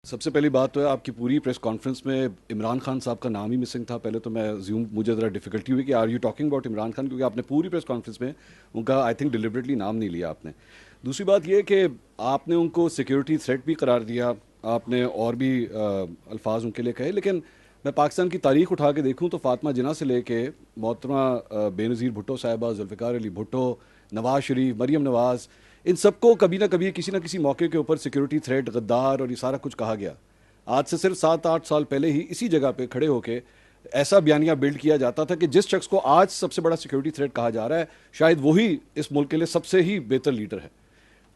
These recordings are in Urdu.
سب سے پہلی بات تو ہے آپ کی پوری پریس کانفرنس میں عمران خان صاحب کا نام ہی مسنگ تھا. پہلے تو مجھے ذرا ڈیفیکلٹی ہوئی کہ are you talking about Imran Khan, کیونکہ آپ نے پوری پریس کانفرنس میں ان کا آئی تھنک ڈیلیبریٹلی نام نہیں لیا آپ نے. دوسری بات یہ کہ آپ نے ان کو سیکیورٹی تھریٹ بھی قرار دیا, آپ نے اور بھی الفاظ ان کے لیے کہے, لیکن میں پاکستان کی تاریخ اٹھا کے دیکھوں تو فاطمہ جناح سے لے کے محترمہ بے نظیر بھٹو صاحبہ, ذوالفقار علی بھٹو, نواز شریف, مریم نواز, ان سب کو کبھی نہ کسی موقع کے اوپر سیکیورٹی تھریٹ, غدار اور یہ سارا کچھ کہا گیا. آج سے صرف 7-8 سال پہلے ہی اسی جگہ پہ کھڑے ہو کے ایسا بیانیہ بلڈ کیا جاتا تھا کہ جس شخص کو آج سب سے بڑا سیکیورٹی تھریٹ کہا جا رہا ہے شاید وہی اس ملک کے لیے سب سے ہی بہتر لیڈر ہے.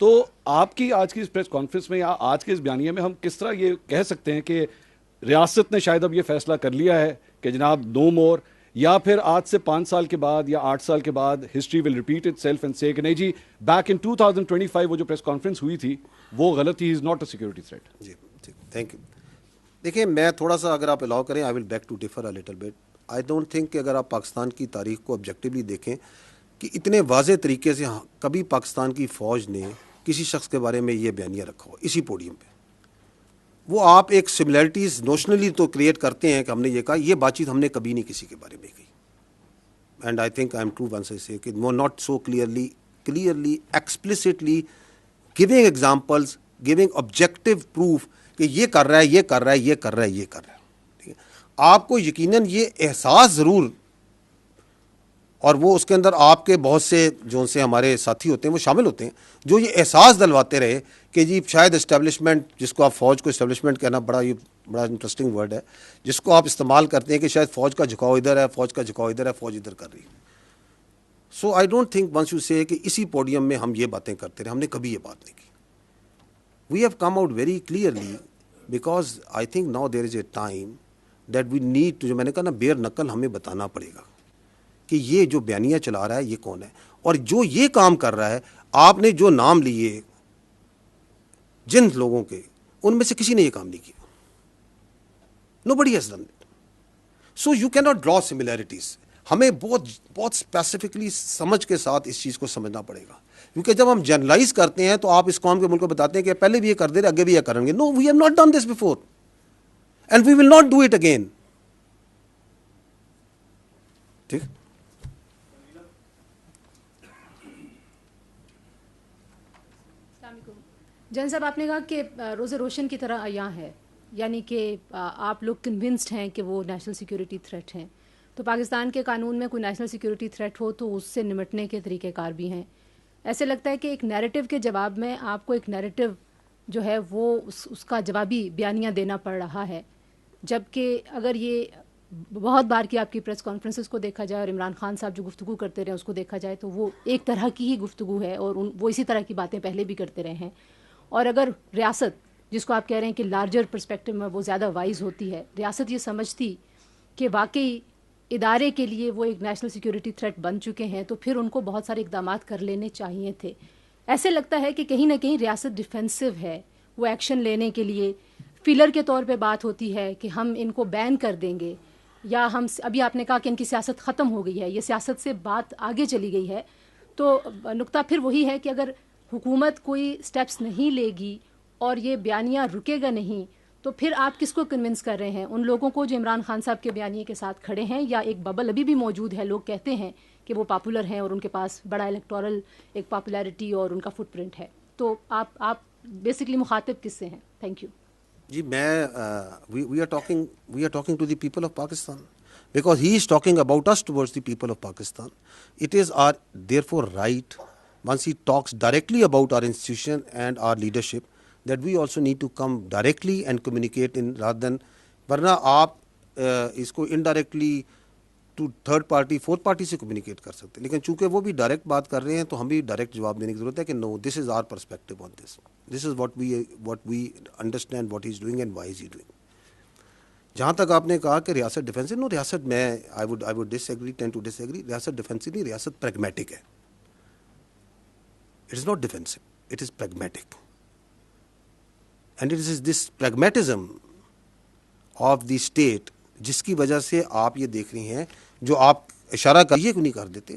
تو آپ کی آج کی اس پریس کانفرنس میں یا آج کے اس بیانیے میں ہم کس طرح یہ کہہ سکتے ہیں کہ ریاست نے شاید اب یہ فیصلہ کر لیا ہے کہ جناب نو مور, یا پھر آج سے 5 سال کے بعد یا 8 سال کے بعد history will repeat it self and سے کہ نہیں جی بیک ان 2025 وہ جو پریس کانفرنس ہوئی تھی وہ غلط تھی, is not a security threat. جی ٹھیک, تھینک یو. دیکھیں میں تھوڑا سا اگر آپ الاؤ کریں, I will back to defer a little bit. I don't think کہ اگر آپ پاکستان کی تاریخ کو آبجیکٹیولی دیکھیں کہ اتنے واضح طریقے سے کبھی پاکستان کی فوج نے کسی شخص کے بارے میں یہ بیانیہ رکھا ہو اسی پوڈیم پہ. وہ آپ ایک سملیرٹیز نوشنلی تو کریٹ کرتے ہیں کہ ہم نے یہ کہا, یہ بات چیت ہم نے کبھی نہیں کسی کے بارے میں کہی. And I think I am true once I say کہ not so clearly explicitly giving examples, giving objective proof کہ یہ کر رہا ہے, یہ کر رہا ہے, یہ کر رہا ہے, یہ کر رہا ہے. ٹھیک ہے, آپ کو یقیناً یہ احساس ضرور, اور وہ اس کے اندر آپ کے بہت سے جو سے ہمارے ساتھی ہوتے ہیں وہ شامل ہوتے ہیں جو یہ احساس دلواتے رہے کہ جی شاید اسٹیبلشمنٹ, جس کو آپ فوج کو اسٹیبلشمنٹ کہنا بڑا انٹرسٹنگ ورڈ ہے, جس کو آپ استعمال کرتے ہیں کہ شاید فوج کا جھکاؤ ادھر ہے, فوج کا جھکاؤ ادھر ہے, فوج ادھر کر رہی ہے. So I don't think once you say کہ اسی پوڈیم میں ہم یہ باتیں کرتے رہے, ہم نے کبھی یہ بات نہیں کی. We have come out very clearly because I think now there is a time that we need to, جو میں نے کہا نا بیر نقل, ہمیں بتانا پڑے گا کہ یہ جو بیانیہ چلا رہا ہے یہ کون ہے, اور جو یہ کام کر رہا ہے. آپ نے جو نام لیے جن لوگوں کے, ان میں سے کسی نے یہ کام نہیں کیا. Nobody has done it. So you cannot draw similarities. ہمیں بہت اسپیسیفکلی سمجھ کے ساتھ اس چیز کو سمجھنا پڑے گا, کیونکہ جب ہم جنرلائز کرتے ہیں تو آپ اس قوم کے ملک کو بتاتے ہیں کہ پہلے بھی یہ کر دے رہے, آگے بھی یہ کریں گے. No, we have not done this before and we will not do it again. ٹھیک. جن صاحب, آپ نے کہا کہ روز روشن کی طرح عیاں ہے, یعنی کہ آپ لوگ کنونسڈ ہیں کہ وہ نیشنل سیکیورٹی تھریٹ ہیں. تو پاکستان کے قانون میں کوئی نیشنل سیکیورٹی تھریٹ ہو تو اس سے نمٹنے کے طریقہ کار بھی ہیں. ایسے لگتا ہے کہ ایک نیریٹو کے جواب میں آپ کو ایک نیریٹو جو ہے وہ اس کا جوابی بیانیہ دینا پڑ رہا ہے, جبکہ اگر یہ بہت بار کی آپ کی پریس کانفرنسز کو دیکھا جائے اور عمران خان صاحب جو گفتگو کرتے رہے اس کو دیکھا جائے تو وہ ایک طرح کی ہی گفتگو ہے, اور وہ اسی طرح کی باتیں پہلے بھی کرتے رہے ہیں. اور اگر ریاست, جس کو آپ کہہ رہے ہیں کہ لارجر پرسپیکٹو میں وہ زیادہ وائز ہوتی ہے, ریاست یہ سمجھتی کہ واقعی ادارے کے لیے وہ ایک نیشنل سیکیورٹی تھریٹ بن چکے ہیں, تو پھر ان کو بہت سارے اقدامات کر لینے چاہیے تھے. ایسے لگتا ہے کہ کہیں نہ کہیں ریاست ڈیفینسو ہے, وہ ایکشن لینے کے لیے فیلر کے طور پہ بات ہوتی ہے کہ ہم ان کو بین کر دیں گے, یا ہم ابھی آپ نے کہا کہ ان کی سیاست ختم ہو گئی ہے, یہ سیاست سے بات آگے چلی گئی ہے. تو نقطہ پھر وہی ہے کہ اگر حکومت کوئی سٹیپس نہیں لے گی اور یہ بیانیہ رکے گا نہیں, تو پھر آپ کس کو کنونس کر رہے ہیں؟ ان لوگوں کو جو عمران خان صاحب کے بیانیے کے ساتھ کھڑے ہیں, یا ایک ببل ابھی بھی موجود ہے, لوگ کہتے ہیں کہ وہ پاپولر ہیں اور ان کے پاس بڑا الیکٹورل ایک پاپولیرٹی اور ان کا فٹ پرنٹ ہے. تو آپ بیسکلی مخاطب کس سے ہیں؟ Thank you. جی میں we are talking to the people of Pakistan because he is talking about us towards the people of Pakistan. It is our therefore right, once he talks directly about our institution and our leadership, that we also need to come directly and communicate in rather than, ورنہ آپ اس کو indirectly to third party fourth party سے کمیونیکیٹ کر سکتے ہیں, لیکن چونکہ وہ بھی ڈائریکٹ بات کر رہے ہیں تو ہم بھی ڈائریکٹ جواب دینے کی ضرورت ہے کہ no, this is our perspective on this, this is what we understand what he is doing and why is he doing. جہاں تک آپ نے کہا کہ ریاست ڈیفینسو, نو, ریاست میں I would disagree, tend to disagree. ریاست ڈیفینسو نہیں, ریاست پریگمیٹک ہے. It is not defensive, it is pragmatic, and it is this pragmatism of the state جس کی وجہ سے آپ یہ دیکھ رہی ہیں جو آپ اشارہ کریے کیوں نہیں کر دیتے,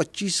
25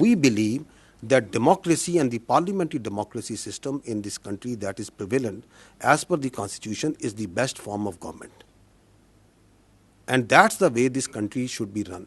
We believe that democracy and the parliamentary democracy system in this country that is prevalent as per the constitution is the best form of government. And that's the way this country should be run.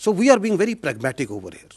So we are being very pragmatic over here.